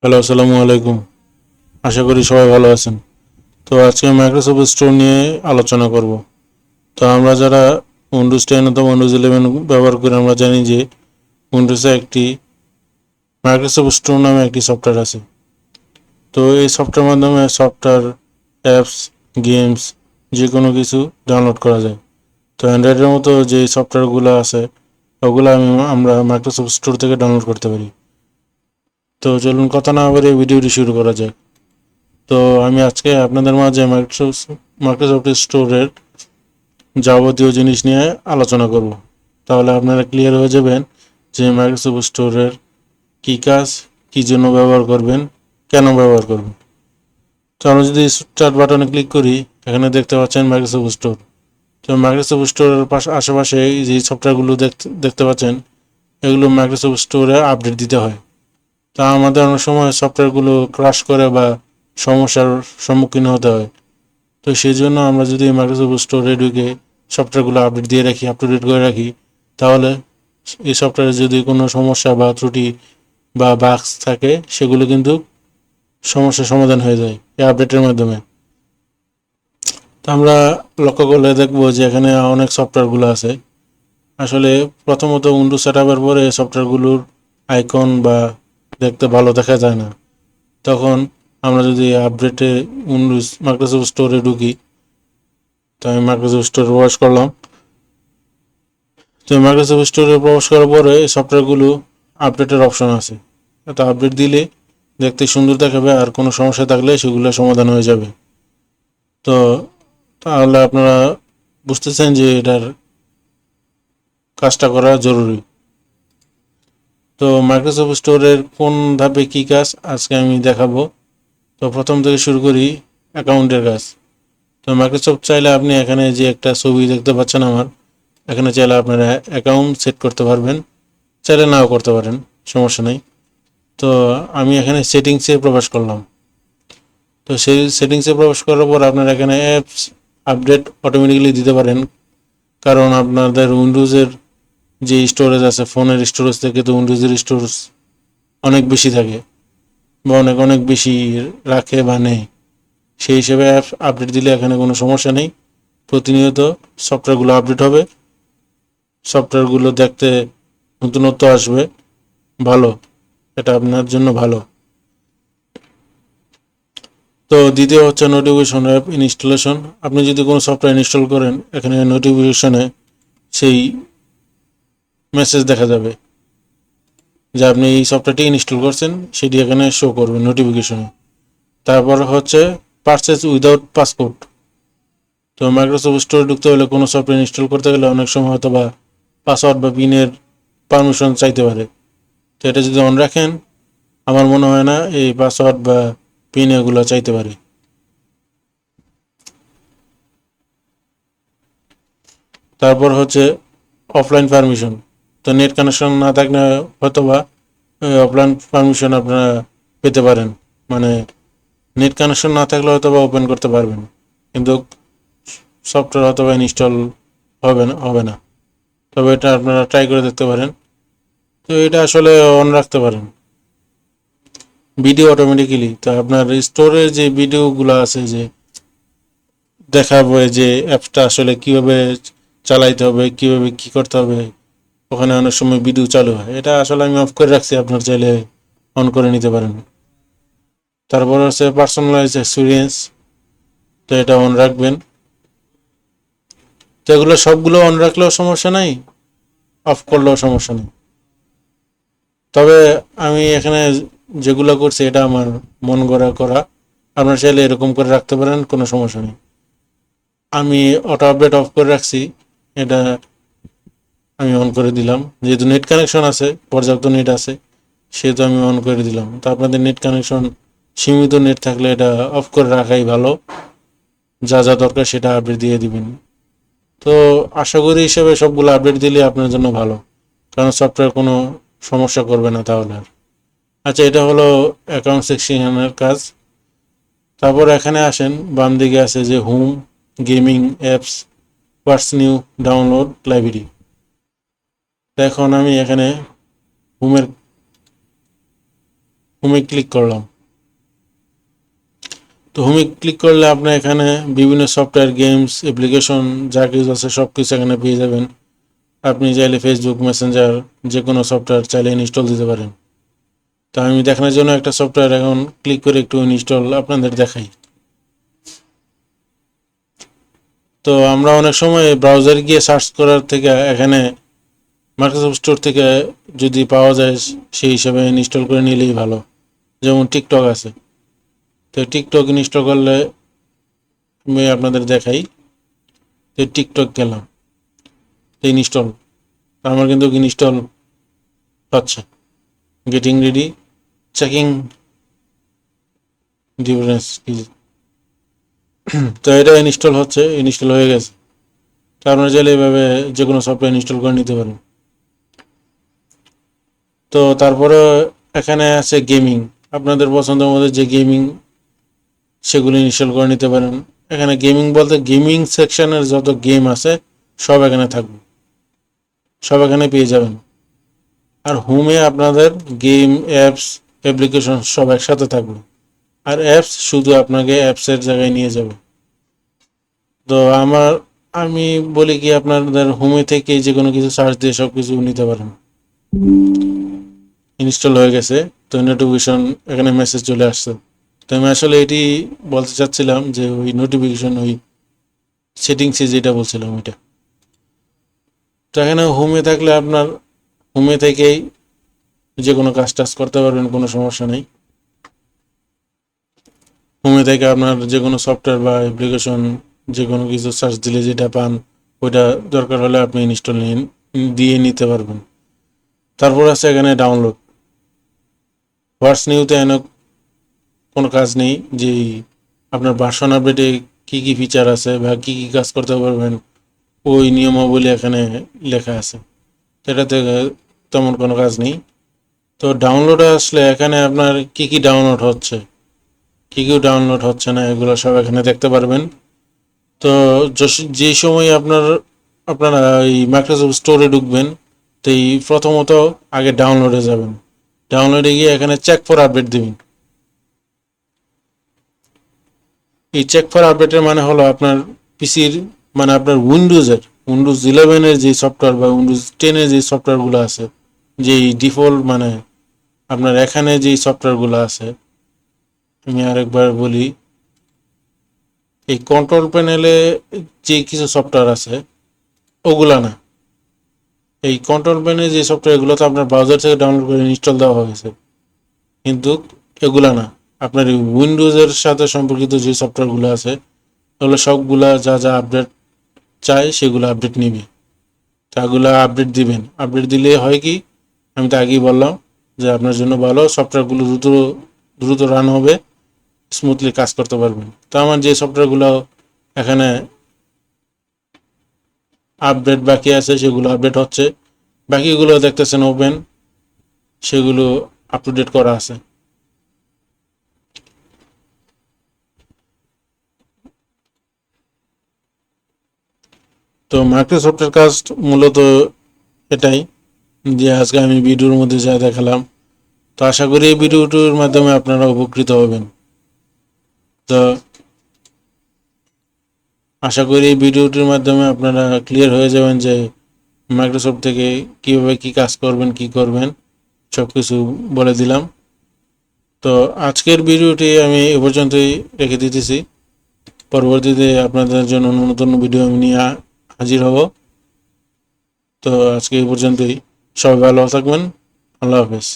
Hello, আসসালামু আলাইকুম। আশা করি সবাই ভালো আছেন। তো আজকে মাইক্রোসফট স্টোর নিয়ে আলোচনা করব। তো আমরা যারা উইন্ডোজ 10 অথবা উইন্ডোজ 11 ব্যবহার করি, আমরা জানি যে উইন্ডোজে একটি মাইক্রোসফট স্টোর নামে একটি সফটওয়্যার আছে। তো এই সফটওয়্যার মাধ্যমে সফটওয়্যার, অ্যাপস, গেমস যে কোনো কিছু ডাউনলোড করা যায়। তো অ্যান্ড্রয়েডের মতো যে সফটওয়্যারগুলো আছে ওগুলো আমরা মাইক্রোসফট স্টোর থেকে ডাউনলোড করতে পারি। তো চলুন কথা না বলে ভিডিওটি শুরু করা যাক। তো আমি আজকে আপনাদের মাঝে মাইক্রোসফট স্টোরের যাবতীয় জিনিস নিয়ে আলোচনা করব। তাহলে আপনারা ক্লিয়ার হয়ে যাবেন যে মাইক্রোসফট স্টোরের কী কাজ, কী জন্য ব্যবহার করবেন, কেন ব্যবহার করবেন। তো আমরা যদি স্টার্ট বাটনে ক্লিক করি, এখানে দেখতে পাচ্ছেন মাইক্রোসফট স্টোর। তো মাইক্রোসফট স্টোরের আশেপাশে যে সফটওয়্যারগুলো দেখতে পাচ্ছেন, এগুলো মাইক্রোসফট স্টোরে আপডেট দিতে হয়। তা আমাদের অনেক সময় সফটওয়্যারগুলো ক্রাশ করে বা সমস্যার সম্মুখীন হতে হয়। তো সেই জন্য আমরা যদি মাইক্রোসফট স্টোরে ঢুকে সফটওয়্যারগুলো আপডেট দিয়ে রাখি, আপ টু ডেট করে রাখি, তাহলে এই সফটওয়্যারে যদি কোনো সমস্যা বা ত্রুটি বা বাগস থাকে, সেগুলো কিন্তু সমস্যার সমাধান হয়ে যায় এই আপডেটের মাধ্যমে। তো আমরা লক্ষ্য করলে দেখবো যে এখানে অনেক সফটওয়্যারগুলো আছে। আসলে প্রথমত উইন্ডোজ সেট আপের পরে সফটওয়্যারগুলোর আইকন বা দেখতে ভালো দেখা যায় না। তখন আমরা যদি আপডেটে উইন্ডোজ মাইক্রোসফট স্টোরে ঢুকি, তো আমি মাইক্রোসফট স্টোরে প্রবেশ করলাম। তো মাইক্রোসফট স্টোরে প্রবেশ করার পরে এই সফটওয়্যারগুলো আপডেটের অপশন আছে। তো আপডেট দিলে দেখতে সুন্দর দেখাবে, আর কোনো সমস্যা থাকলে সেগুলো সমাধান হয়ে যাবে। তো তাহলে আপনারা বুঝতেছেন যে এটার কাজটা করা জরুরি। তো মাইক্রোসফট স্টোরের কোন ধাপে কী কাজ আজকে আমি দেখাবো। তো প্রথম থেকে শুরু করি অ্যাকাউন্টের কাজ। তো মাইক্রোসফট চাইলে আপনি এখানে যে একটা ছবি দেখতে পাচ্ছেন আমার, এখানে চাইলে আপনারা অ্যাকাউন্ট সেট করতে পারবেন, চাইলে নাও করতে পারেন, সমস্যা নেই। তো আমি এখানে সেটিংসে প্রবেশ করলাম। তো সেই সেটিংসে প্রবেশ করার পর আপনারা এখানে অ্যাপস আপডেট অটোমেটিক্যালি দিতে পারেন, কারণ আপনাদের উইন্ডোজের যে স্টোরেজ আছে, ফোনের স্টোরেজ থেকে তো উইন্ডোজের স্টোরেজ অনেক বেশি থাকে বা অনেক অনেক বেশি রাখে বা নেয়। সেই হিসেবে অ্যাপ আপডেট দিলে এখানে কোনো সমস্যা নেই। প্রতিনিয়ত সফটওয়্যারগুলো আপডেট হবে, সফটওয়্যারগুলো দেখতে নতুনত্ব আসবে, ভালো, এটা আপনার জন্য ভালো। তো দ্বিতীয় হচ্ছে নোটিফিকেশন অ্যাপ ইনস্টলেশন। আপনি যদি কোনো সফটওয়্যার ইনস্টল করেন, এখানে নোটিফিকেশনে সেই মেসেজ দেখা যাবে যে আপনি এই সফটওয়্যারটি ইনস্টল করছেন, সেটি এখানে শো করবে নোটিফিকেশনে। তারপর হচ্ছে পারচেজ উইদাউট পাসপোর্ট। তো মাইক্রোসফট স্টোরে ঢুকতে হলে কোনো সফটওয়্যার ইনস্টল করতে গেলে অনেক সময় হয়তো বা পাসওয়ার্ড বা পিনের পারমিশন চাইতে পারে। তো এটা যদি অন রাখেন, আমার মনে হয় না এই পাসওয়ার্ড বা পিন এগুলো চাইতে পারে। তারপর হচ্ছে অফলাইন পারমিশন। তো নেট কানেকশন না থাকলে হয়তো বা অফলাইন পারমিশন আপনারা পেতে পারেন, মানে নেট কানেকশন না থাকলে হয়তো বা ওপেন করতে পারবেন, কিন্তু সফটওয়্যার হয়তো বা ইনস্টল হবে না। তবে এটা আপনারা ট্রাই করে দেখতে পারেন। তো এটা আসলে অন রাখতে পারেন। ভিডিও অটোমেটিক্যালি, তো আপনার স্টোরে যে ভিডিওগুলো আছে, যে দেখাবো যে অ্যাপটা আসলে কিভাবে চালাইতে হবে, কিভাবে কি করতে হবে, ওখানে অনেক সময় ভিডিও চালু হয়। এটা আসলে আমি অফ করে রাখছি, আপনার চাইলে অন করে নিতে পারেন। তারপর হচ্ছে পার্সোনালাইজ এক্সপিরিয়েন্স। তো এটা অন রাখবেন। তো এগুলো সবগুলো অন রাখলেও সমস্যা নাই, অফ করলেও সমস্যা নেই। তবে আমি এখানে যেগুলো করছি এটা আমার মন করা। আপনার চাইলে এরকম করে রাখতে পারেন, কোনো সমস্যা নেই। আমি অটো আপডেট অফ করে রাখছি, এটা আমি অন করে দিলাম। যেহেতু নেট কানেকশন আছে, পর্যাপ্ত নেট আছে, সেহেতু আমি অন করে দিলাম। তো আপনাদের নেট কানেকশন সীমিত নেট থাকলে এটা অফ করে রাখাই ভালো, যা যা দরকার সেটা আপডেট দিয়ে দিবেন। তো আশা করি হিসেবে সবগুলো আপডেট দিলে আপনার জন্য ভালো, কারণ সফটওয়্যার কোনো সমস্যা করবে না তাহলে আর। আচ্ছা, এটা হলো অ্যাকাউন্ট সেকশনের কাজ। তারপর এখানে আসেন, বাম দিকে আছে যে home, gaming, apps, what's new, download, library. এখন আমি এখানে হোমের হোমে ক্লিক করলাম। তো হোমে ক্লিক করলে আপনার এখানে বিভিন্ন সফটওয়্যার, গেমস, অ্যাপ্লিকেশন যা কিছু আছে সব কিছু এখানে পেয়ে যাবেন। আপনি চাইলে ফেসবুক, মেসেঞ্জার যে কোনো সফটওয়্যার চাইলে ইনস্টল দিতে পারেন। তো আমি দেখানোর জন্য একটা সফটওয়্যার এখন ক্লিক করে একটু ইনস্টল আপনাদের দেখাই। তো আমরা অনেক সময় ব্রাউজারে গিয়ে সার্চ করার থেকে এখানে মাইক্রোসফট স্টোর থেকে যদি পাওয়া যায় সেই হিসাবে ইনস্টল করে নিলেই ভালো। যেমন টিকটক আছে, তো টিকটক ইনস্টল করলে আমি আপনাদের দেখাই। তো টিকটক গেলাম, তো ইনস্টল, আমার কিন্তু ইনস্টল হচ্ছে। Getting ready, checking device. তো এটা ইনস্টল হচ্ছে, ইনস্টল হয়ে গেছে। তো আপনারা চাইলে এভাবে যে কোনো সফটওয়্যার ইনস্টল করে নিতে পারেন। তো তারপরে এখানে আছে গেমিং, আপনাদের পছন্দের মধ্যে যে গেমিং সেগুলো ইনস্টল করে নিতে পারেন। এখানে গেমিং বলতে গেমিং সেকশনের যত গেম আছে সব এখানে থাকবে, সব এখানে পেয়ে যাবেন। আর হোমে আপনাদের গেম, অ্যাপস, অ্যাপ্লিকেশন সব একসাথে থাকবে। আর অ্যাপস শুধু আপনাকে অ্যাপসের জায়গায় নিয়ে যাবে। তো আমি বলি কি আপনাদের হোমে থেকে যে কোনো কিছু সার্চ দিয়ে সব কিছু নিতে পারেন। ইনস্টল হয়ে গেছে, তো নোটিফিকেশন এখানে মেসেজ চলে আসছে। তো আমি আসলে এটি বলতে চাচ্ছিলাম যে ওই নোটিফিকেশন, ওই সেটিংসে যেটা বলছিলাম ওইটা। তো এখানে হোমে থাকলে আপনার হোমে থেকেই যে কোনো কাজ টাজ করতে পারবেন, কোনো সমস্যা নেই। হোমে থেকে আপনার যে কোনো সফটওয়্যার বা অ্যাপ্লিকেশন যে কোনো কিছু সার্চ দিলে যেটা পান ওইটা দরকার হলে আপনি ইনস্টল দিয়ে নিতে পারবেন। তারপর আছে এখানে ডাউনলোড। হোয়াটস নিউতে এনে কোনো কাজ নেই, যে আপনার ভার্সন আপডেটে কী কী ফিচার আছে বা কী কী কাজ করতে পারবেন ওই নিয়মাবলী এখানে লেখা আছে। এটাতে তেমন কোনো কাজ নেই। তো ডাউনলোডে আসলে এখানে আপনার কী কী ডাউনলোড হচ্ছে, কী কী ডাউনলোড হচ্ছে না, এগুলো সব এখানে দেখতে পারবেন। তো যে সময় আপনারা এই মাইক্রোসফট স্টোরে ঢুকবেন, তো এই প্রথমত আগে ডাউনলোডে যাবেন। ডাউনলোডে গিয়ে এখানে চেক ফর আপডেট দিবেন। এই চেক ফর আপডেটের মানে হলো আপনার পিসির, মানে আপনার উইন্ডোজ 11-এর যে সফটওয়্যার বা উইন্ডোজ 10-এর যে সফটওয়্যারগুলো আছে, যেই ডিফল্ট মানে আপনার এখানে যেই সফটওয়্যারগুলো আছে, আমি আরেকবার বলি, এই কন্ট্রোল প্যানেলে যে কিছু সফটওয়্যার আছে ওগুলা না। এই কন্ট্রোল প্যানে যে সফটওয়্যারগুলো তো আপনার ব্রাউজার থেকে ডাউনলোড করে ইনস্টল দেওয়া হয়েছে, কিন্তু এগুলা না। আপনার এই উইন্ডোজের সাথে সম্পর্কিত যে সফটওয়্যারগুলো আছে ওগুলো সবগুলা যা যা আপডেট চাই সেগুলো আপডেট নিবে, তাগুলো আপডেট দিবেন। আপডেট দিলে হয় কি, আমি তো আগেই বললাম যে আপনার জন্য ভালো, সফটওয়্যারগুলো দ্রুত দ্রুত রান হবে, স্মুথলি কাজ করতে পারবেন। তো আমার যে সফটওয়্যারগুলো এখানে আপডেট বাকি আছে সেগুলো আপডেট হচ্ছে, বাকিগুলো দেখতেছেন ওপেন, সেগুলো আপ টু ডেট করা আছে। তো মাইক্রোসফটের কাজ মূলত এটাই, যে আজকে আমি ভিডিওর মধ্যে যা দেখালাম। তো আশা করি এই ভিডিওটির মাধ্যমে আপনারা উপকৃত হবেন। তো আশা করি এই ভিডিওটির মাধ্যমে আপনারা ক্লিয়ার হয়ে যাবেন যে মাইক্রোসফট থেকে কীভাবে কী কাজ করবেন, কি করবেন, সব কিছু বলে দিলাম। তো আজকের ভিডিওটি আমি এ পর্যন্তই রেখে দিতেছি। পরবর্তীতে আপনাদের জন্য নতুন ভিডিও আমি নিয়ে হাজির হব। তো আজকে এই পর্যন্তই, সবাই ভালো থাকবেন। আল্লাহ হাফেজ।